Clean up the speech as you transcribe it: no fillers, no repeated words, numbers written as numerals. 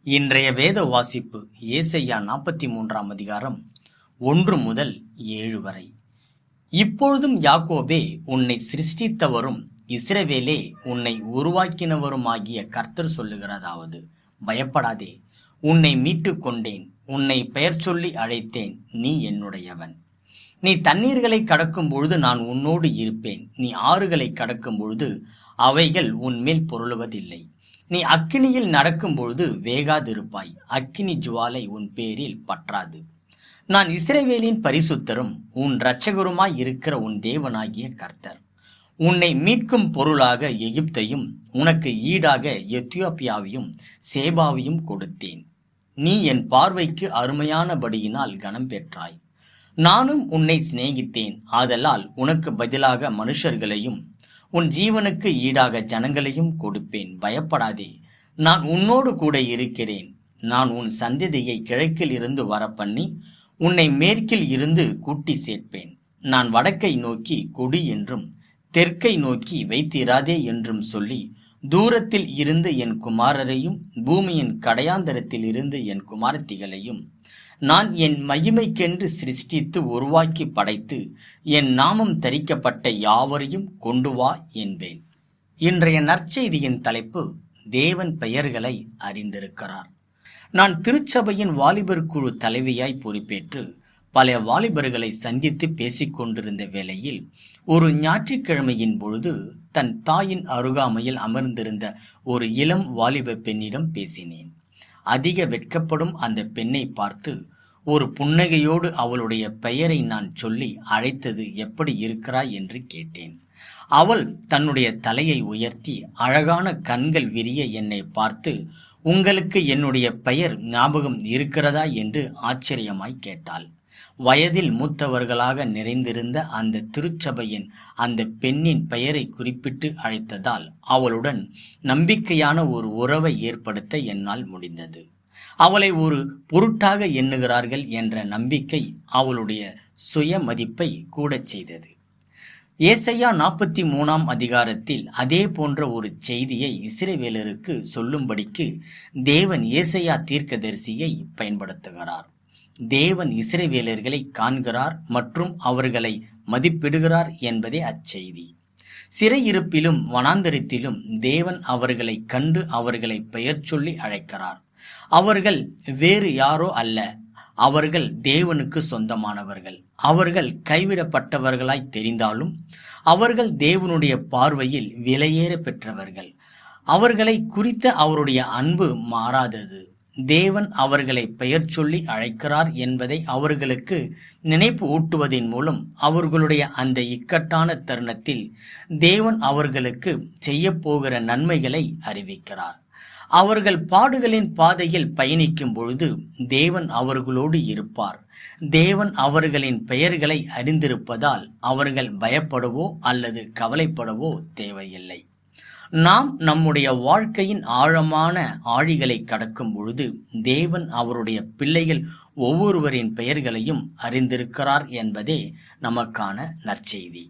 இன்றைய வேத வாசிப்பு ஏசாயா 43 அதிகாரம் 1 முதல் 7 வரை. இப்பொழுதும் யாக்கோபே, உன்னை சிருஷ்டித்தவரும் இஸ்ரவேலே உன்னை உருவாக்கினவருமாகிய கர்த்தர் சொல்லுகிறதாவது, பயப்படாதே, உன்னை மீட்டு கொண்டேன், உன்னை பெயர் சொல்லி அழைத்தேன், நீ என்னுடையவன். நீ தண்ணீர்களை கடக்கும் பொழுது நான் உன்னோடு இருப்பேன், நீ ஆறுகளை கடக்கும் பொழுது அவைகள் உன்மேல் பொருளுவதில்லை. நீ அக்கினியில் நடக்கும் பொழுது வேகாதிருப்பாய், அக்கினி ஜுவாலை உன் பேரில் பற்றாது. நான் இஸ்ரவேலின் பரிசுத்தரும் உன் இரட்சகருமாய் இருக்கிற உன் தேவனாகிய கர்த்தர். உன்னை மீட்கும் பொருளாக எகிப்தையும் உனக்கு ஈடாக எத்தியோப்பியாவையும் சேபாவையும் கொடுத்தேன். நீ என் பார்வைக்கு அருமையானபடியினால் கனம் பெற்றாய். நானும் உன்னை சிநேகித்தேன், ஆதலால் உனக்கு பதிலாக மனுஷர்களையும் உன் ஜீவனுக்கு ஈடாக ஜனங்களையும் கொடுப்பேன். பயப்படாதே, நான் உன்னோடு கூட இருக்கிறேன். நான் உன் சந்ததியை கிழக்கில் இருந்து வரப்பண்ணி உன்னை மேற்கில் இருந்து கூட்டி சேர்ப்பேன். நான் வடக்கை நோக்கி கொடி என்றும் தெற்கை நோக்கி வைத்திராதே என்றும் சொல்லி, தூரத்தில் இருந்து என் குமாரரையும் பூமியின் கடையாந்தரத்தில் இருந்து என் குமாரத்திகளையும் நான் என் மகிமைக்கென்று சிருஷ்டித்து உருவாக்கி படைத்து என் நாமம் தரிக்கப்பட்ட யாவரையும் கொண்டு வா என்பேன். இன்றைய நற்செய்தியின் தலைப்பு, தேவன் பெயர்களை அறிந்திருக்கிறார். நான் திருச்சபையின் வாலிபர் குழு தலைவியாய் பொறுப்பேற்று பல வாலிபர்களை சந்தித்து பேசிக்கொண்டிருந்த வேளையில் ஒரு ஞாயிற்றுக்கிழமையின் பொழுது தன் தாயின் அருகாமையில் அமர்ந்திருந்த ஒரு இளம் வாலிப பெண்ணிடம் பேசினேன். அதிக வெட்கப்படும் அந்த பெண்ணை பார்த்து ஒரு புன்னகையோடு அவளுடைய பெயரை நான் சொல்லி அழைத்தது எப்படி இருக்கிறாய் என்று கேட்டேன். அவள் தன்னுடைய தலையை உயர்த்தி அழகான கண்கள் விரிய என்னை பார்த்து, உங்களுக்கு என்னுடைய பெயர் ஞாபகம் இருக்கிறதா என்று ஆச்சரியமாய் கேட்டாள். வயதில் மூத்தவர்களாக நிறைந்திருந்த அந்த திருச்சபையின் அந்த பெண்ணின் பெயரை குறிப்பிட்டு அழைத்ததால் அவளுடன் நம்பிக்கையான ஒரு உறவை ஏற்படுத்த என்னால் முடிந்தது. அவளை ஒரு பொருட்டாக எண்ணுகிறார்கள் என்ற நம்பிக்கை அவளுடைய சுய மதிப்பை கூட செய்தது. ஏசாயா 43 அதிகாரத்தில் அதே போன்ற ஒரு செய்தியை இஸ்ரவேலருக்கு சொல்லும்படிக்கு தேவன் ஏசாயா தீர்க்கதரிசியை பயன்படுத்துகிறார். தேவன் இஸ்ரவேலர்களை காண்கிறார் மற்றும் அவர்களை மதிப்பிடுகிறார் என்பதே அச்செய்தி. சிறையிருப்பிலும் வனாந்தரத்திலும் தேவன் அவர்களை கண்டு அவர்களை பெயர் சொல்லி அழைக்கிறார். அவர்கள் வேறு யாரோ அல்ல, அவர்கள் தேவனுக்கு சொந்தமானவர்கள். அவர்கள் கைவிடப்பட்டவர்களாய் தெரிந்தாலும் அவர்கள் தேவனுடைய பார்வையில் விலையேற பெற்றவர்கள். அவர்களை குறித்த அவருடைய அன்பு மாறாதது. தேவன் அவர்களை பெயர் சொல்லி அழைக்கிறார் என்பதை அவர்களுக்கு நினைப்பு ஊட்டுவதன் மூலம் அவர்களுடைய அந்த இக்கட்டான தருணத்தில் தேவன் அவர்களுக்கு செய்ய போகிற நன்மைகளை அறிவிக்கிறார். அவர்கள் பாடுகளின் பாதையில் பயணிக்கும் பொழுது தேவன் அவர்களோடு இருப்பார். தேவன் அவர்களின் பெயர்களை அறிந்திருப்பதால் அவர்கள் பயப்படவோ அல்லது கவலைப்படவோ தேவையில்லை. நாம் நம்முடைய வாழ்க்கையின் ஆழமான ஆழிகளை கடக்கும் பொழுது தேவன் அவருடைய பிள்ளைகள் ஒவ்வொருவரின் பெயர்களையும் அறிந்திருக்கிறார் என்பதே நமக்கான நற்செய்தி.